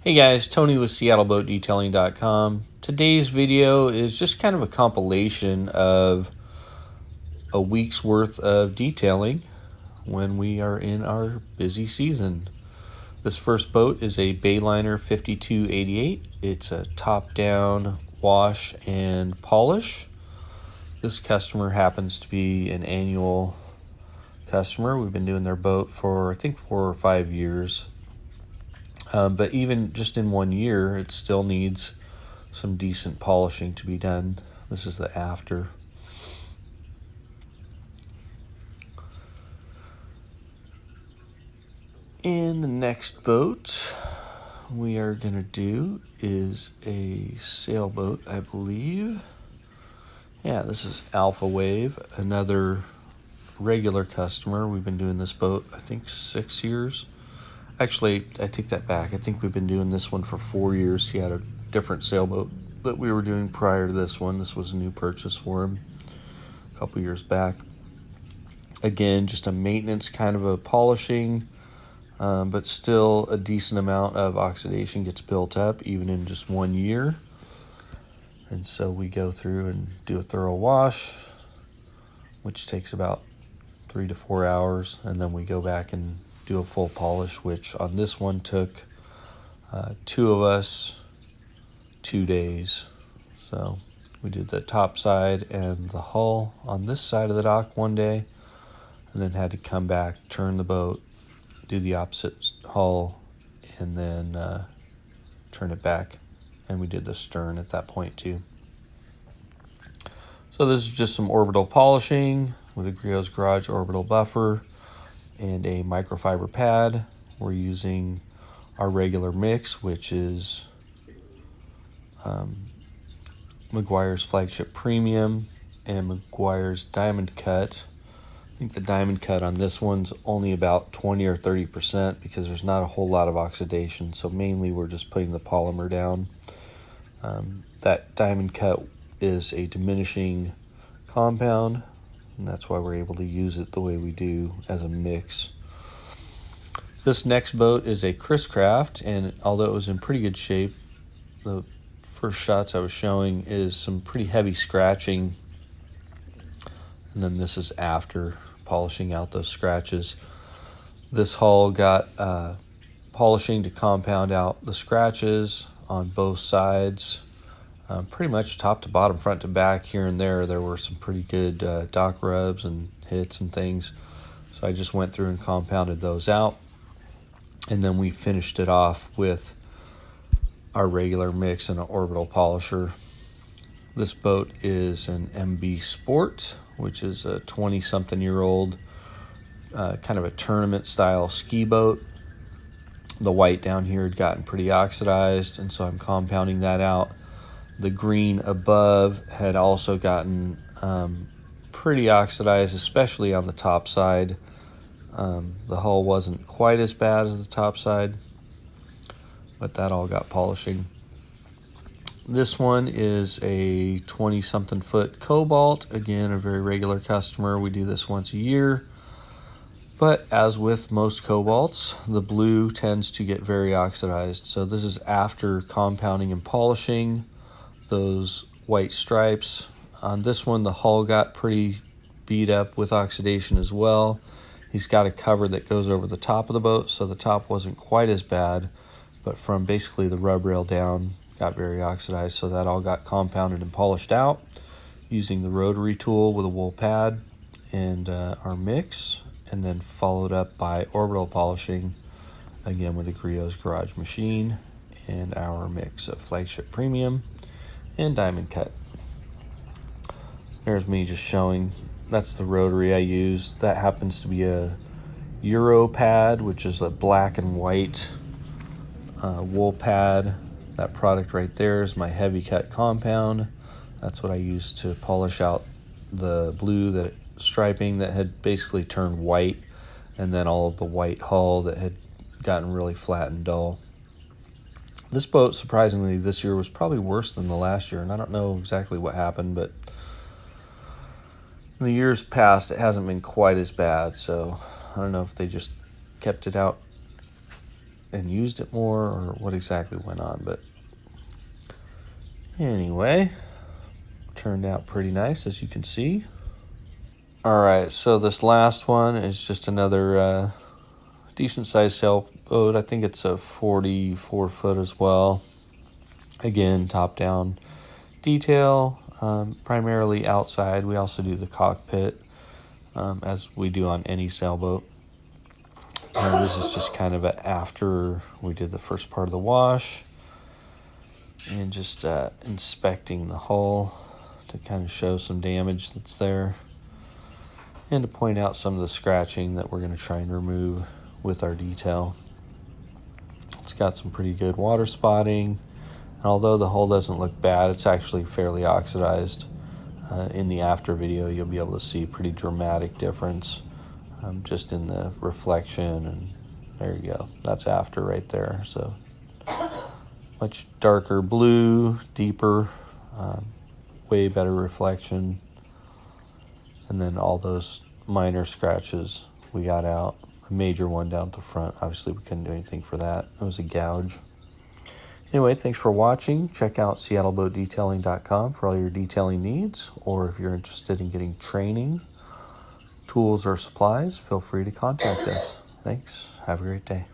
Hey guys, Tony with SeattleBoatDetailing.com. Today's video is just kind of a compilation of a week's worth of detailing when we are in our busy season. This first boat is a Bayliner 5288. It's a top-down wash and polish. This customer happens to be an annual customer. We've been doing their boat for I think 4 or 5 years. But even just in 1 year, it still needs some decent polishing to be done. This is the after. And the next boat we are going to do is a sailboat, I believe. Yeah, this is Alpha Wave, another regular customer. We've been doing this boat, I think, 6 years. Actually, I take that back. I think we've been doing this one for 4 years. He had a different sailboat that we were doing prior to this one. This was a new purchase for him a couple years back. Again, just a maintenance kind of a polishing, but still a decent amount of oxidation gets built up even in just 1 year. And so we go through and do a thorough wash, which takes about 3 to 4 hours, and then we go back and do a full polish, which on this one took 2 of us 2 days. So we did the top side and the hull on this side of the dock 1 day, and then had to come back, turn the boat, do the opposite hull, and then turn it back. And we did the stern at that point too. So this is just some orbital polishing with a Griot's Garage orbital buffer and a microfiber pad. We're using our regular mix, which is Meguiar's Flagship Premium and Meguiar's Diamond Cut. I think the Diamond Cut on this one's only about 20 or 30% because there's not a whole lot of oxidation, so mainly we're just putting the polymer down. That Diamond Cut is a diminishing compound, and that's why we're able to use it the way we do as a mix. This next boat is a Chriscraft, and although it was in pretty good shape, the first shots I was showing is some pretty heavy scratching, and then this is after polishing out those scratches. This hull got polishing to compound out the scratches on both sides. Pretty much top to bottom, front to back, here and there were some pretty good dock rubs and hits and things. So I just went through and compounded those out. And then we finished it off with our regular mix and an orbital polisher. This boat is an MB Sport, which is a 20-something-year-old kind of a tournament style ski boat. The white down here had gotten pretty oxidized, and so I'm compounding that out. The green above had also gotten pretty oxidized, especially on the top side. The hull wasn't quite as bad as the top side, but that all got polishing. This one is a 20-something foot Cobalt. Again, a very regular customer. We do this once a year. But as with most Cobalts, the blue tends to get very oxidized. So this is after compounding and polishing those white stripes. On this one, the hull got pretty beat up with oxidation as well. He's got a cover that goes over the top of the boat, so the top wasn't quite as bad, but from basically the rub rail down, got very oxidized. So that all got compounded and polished out using the rotary tool with a wool pad and our mix, and then followed up by orbital polishing, again with a Griot's Garage machine and our mix of Flagship Premium and Diamond Cut. There's me just showing. That's the rotary I used. That happens to be a Euro pad, which is a black and white wool pad. That product right there is my heavy cut compound. That's what I used to polish out the blue that striping that had basically turned white, and then all of the white hull that had gotten really flat and dull. This boat, surprisingly, this year was probably worse than the last year, and I don't know exactly what happened, but in the years past, it hasn't been quite as bad, so I don't know if they just kept it out and used it more, or what exactly went on. But anyway, turned out pretty nice, as you can see. All right, so this last one is just another decent sized sailboat. I think it's a 44 foot as well. Again, top down detail, primarily outside. We also do the cockpit, as we do on any sailboat. This is just kind of after we did the first part of the wash, and just inspecting the hull to kind of show some damage that's there, and to point out some of the scratching that we're going to try and remove with our detail. It's got some pretty good water spotting, and although the hull doesn't look bad, it's actually fairly oxidized. In the after video, you'll be able to see a pretty dramatic difference just in the reflection, and there you go. That's after right there. So much darker blue, deeper, way better reflection, and then all those minor scratches we got out. A major one down at the front, obviously we couldn't do anything for that. It was a gouge. Anyway, thanks for watching. Check out seattleboatdetailing.com for all your detailing needs, or if you're interested in getting training, tools, or supplies, feel free to contact us. Thanks. Have a great day.